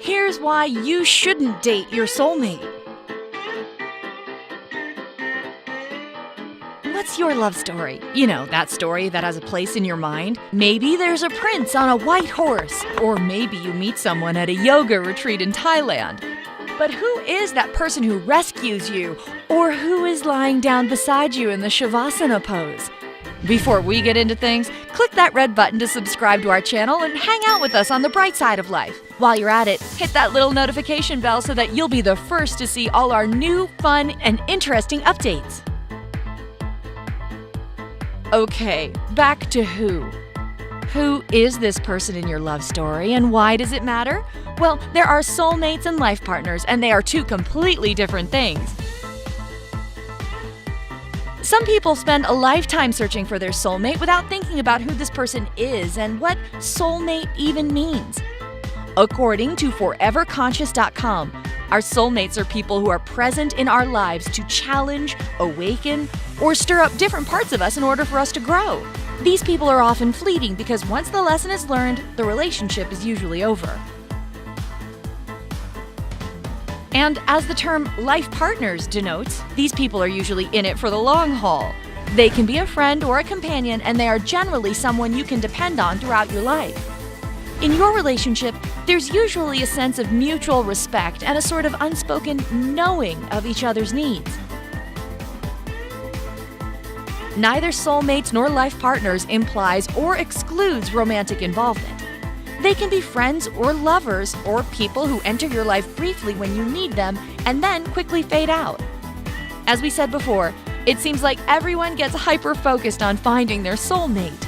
Here's why you shouldn't date your soulmate. What's your love story? You know, that story that has a place in your mind. Maybe there's a prince on a white horse, or maybe you meet someone at a yoga retreat in Thailand. But who is that person who rescues you, or who is lying down beside you in the Shavasana pose? Before we get into things, click that red button to subscribe to our channel and hang out with us on the bright side of life. While you're at it, hit that little notification bell so that you'll be the first to see all our new, fun, and interesting updates. Okay, back to who. Who is this person in your love story, and why does it matter? Well, there are soulmates and life partners, and they are two completely different things. Some people spend a lifetime searching for their soulmate without thinking about who this person is and what soulmate even means. According to foreverconscious.com, our soulmates are people who are present in our lives to challenge, awaken, or stir up different parts of us in order for us to grow. These people are often fleeting because once the lesson is learned, the relationship is usually over. And as the term life partners denotes, these people are usually in it for the long haul. They can be a friend or a companion, and they are generally someone you can depend on throughout your life. In your relationship, there's usually a sense of mutual respect and a sort of unspoken knowing of each other's needs. Neither soulmates nor life partners implies or excludes romantic involvement. They can be friends or lovers or people who enter your life briefly when you need them and then quickly fade out. As we said before, it seems like everyone gets hyper-focused on finding their soulmate.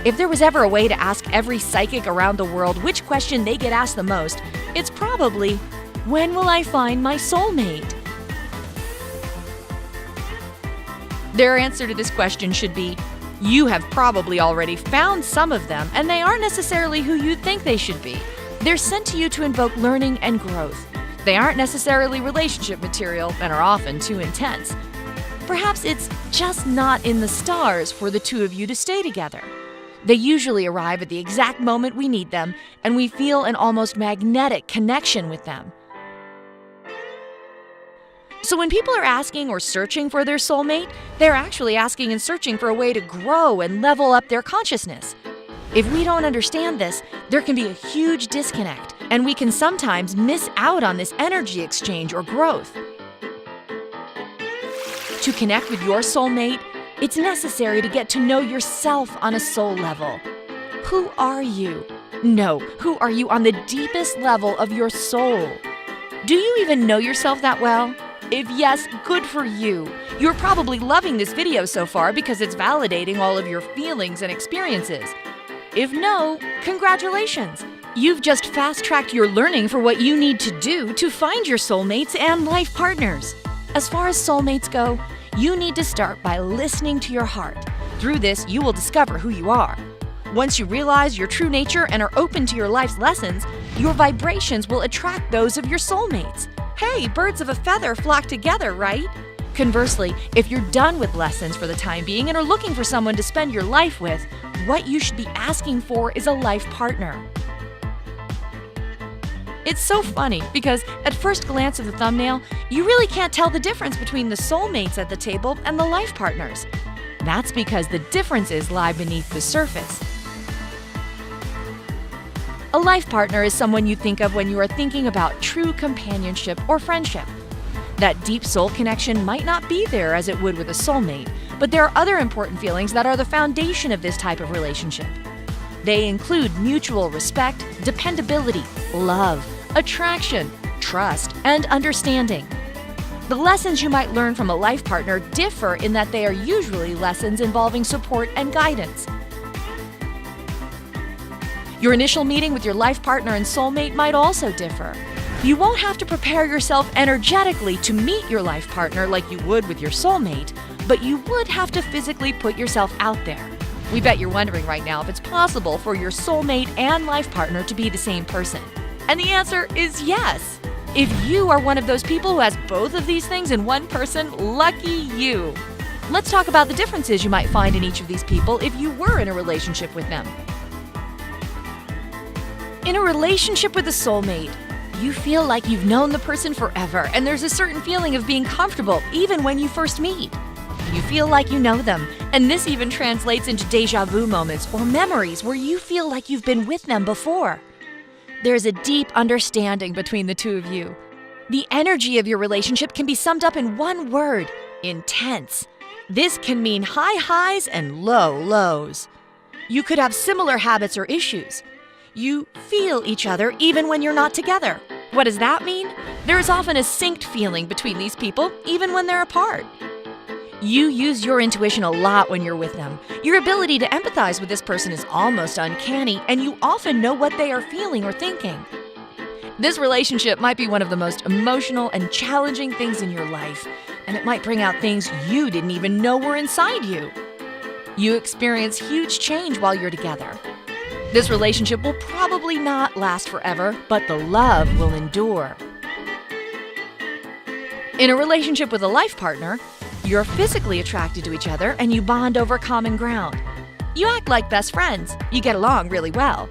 If there was ever a way to ask every psychic around the world which question they get asked the most, it's probably, when will I find my soulmate? Their answer to this question should be, you have probably already found some of them, and they aren't necessarily who you think they should be. They're sent to you to invoke learning and growth. They aren't necessarily relationship material and are often too intense. Perhaps it's just not in the stars for the two of you to stay together. They usually arrive at the exact moment we need them, and we feel an almost magnetic connection with them. So when people are asking or searching for their soulmate, they're actually asking and searching for a way to grow and level up their consciousness. If we don't understand this, there can be a huge disconnect, and we can sometimes miss out on this energy exchange or growth. To connect with your soulmate, it's necessary to get to know yourself on a soul level. Who are you? No, who are you on the deepest level of your soul? Do you even know yourself that well? If yes, good for you. You're probably loving this video so far because it's validating all of your feelings and experiences. If no, congratulations. You've just fast-tracked your learning for what you need to do to find your soulmates and life partners. As far as soulmates go, you need to start by listening to your heart. Through this, you will discover who you are. Once you realize your true nature and are open to your life's lessons, your vibrations will attract those of your soulmates. Hey, birds of a feather flock together, right? Conversely, if you're done with lessons for the time being and are looking for someone to spend your life with, what you should be asking for is a life partner. It's so funny because at first glance of the thumbnail, you really can't tell the difference between the soulmates at the table and the life partners. That's because the differences lie beneath the surface. A life partner is someone you think of when you are thinking about true companionship or friendship. That deep soul connection might not be there as it would with a soulmate, but there are other important feelings that are the foundation of this type of relationship. They include mutual respect, dependability, love, attraction, trust, and understanding. The lessons you might learn from a life partner differ in that they are usually lessons involving support and guidance. Your initial meeting with your life partner and soulmate might also differ. You won't have to prepare yourself energetically to meet your life partner like you would with your soulmate, but you would have to physically put yourself out there. We bet you're wondering right now if it's possible for your soulmate and life partner to be the same person. And the answer is yes. If you are one of those people who has both of these things in one person, lucky you. Let's talk about the differences you might find in each of these people if you were in a relationship with them. In a relationship with a soulmate, You feel like you've known the person forever, and there's a certain feeling of being comfortable even when you first meet. You feel like you know them, and this even translates into déjà vu moments or memories where you feel like you've been with them before. There's a deep understanding between the two of you. The energy of your relationship can be summed up in one word: intense. This can mean high highs and low lows. You could have similar habits or issues. You feel each other even when you're not together. What does that mean? There is often a synced feeling between these people, even when they're apart. You use your intuition a lot when you're with them. Your ability to empathize with this person is almost uncanny, and you often know what they are feeling or thinking. This relationship might be one of the most emotional and challenging things in your life, and it might bring out things you didn't even know were inside you. You experience huge change while you're together. This relationship will probably not last forever, but the love will endure. In a relationship with a life partner, you're physically attracted to each other and you bond over common ground. You act like best friends. You get along really well.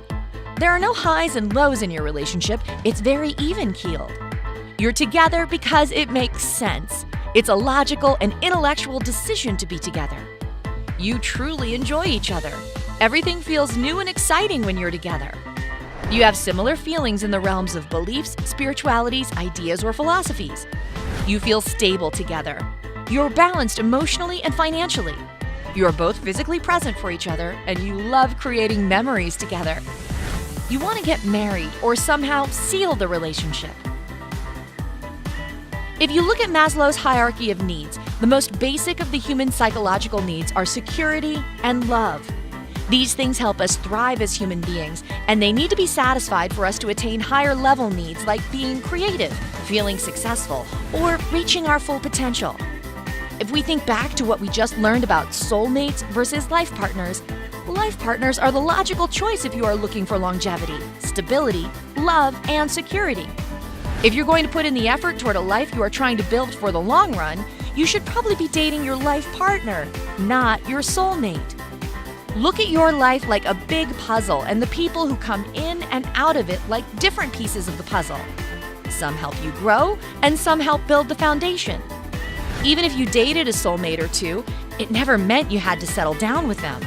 There are no highs and lows in your relationship. It's very even-keeled. You're together because it makes sense. It's a logical and intellectual decision to be together. You truly enjoy each other. Everything feels new and exciting when you're together. You have similar feelings in the realms of beliefs, spiritualities, ideas, or philosophies. You feel stable together. You're balanced emotionally and financially. You are both physically present for each other, and you love creating memories together. You want to get married or somehow seal the relationship. If you look at Maslow's hierarchy of needs, the most basic of the human psychological needs are security and love. These things help us thrive as human beings, and they need to be satisfied for us to attain higher level needs like being creative, feeling successful, or reaching our full potential. If we think back to what we just learned about soulmates versus life partners are the logical choice if you are looking for longevity, stability, love, and security. If you're going to put in the effort toward a life you are trying to build for the long run, you should probably be dating your life partner, not your soulmate. Look at your life like a big puzzle and the people who come in and out of it like different pieces of the puzzle. Some help you grow, and some help build the foundation. Even if you dated a soulmate or two, it never meant you had to settle down with them.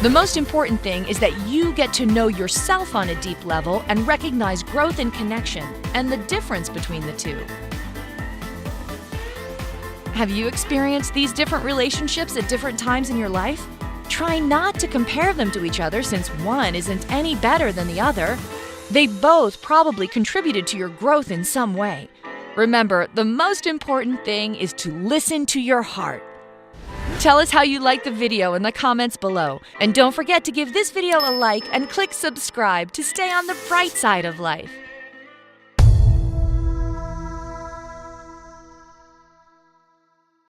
The most important thing is that you get to know yourself on a deep level and recognize growth and connection and the difference between the two. Have you experienced these different relationships at different times in your life? Try not to compare them to each other, since one isn't any better than the other. They both probably contributed to your growth in some way. Remember, the most important thing is to listen to your heart. Tell us how you liked the video in the comments below. And don't forget to give this video a like and click subscribe to stay on the bright side of life.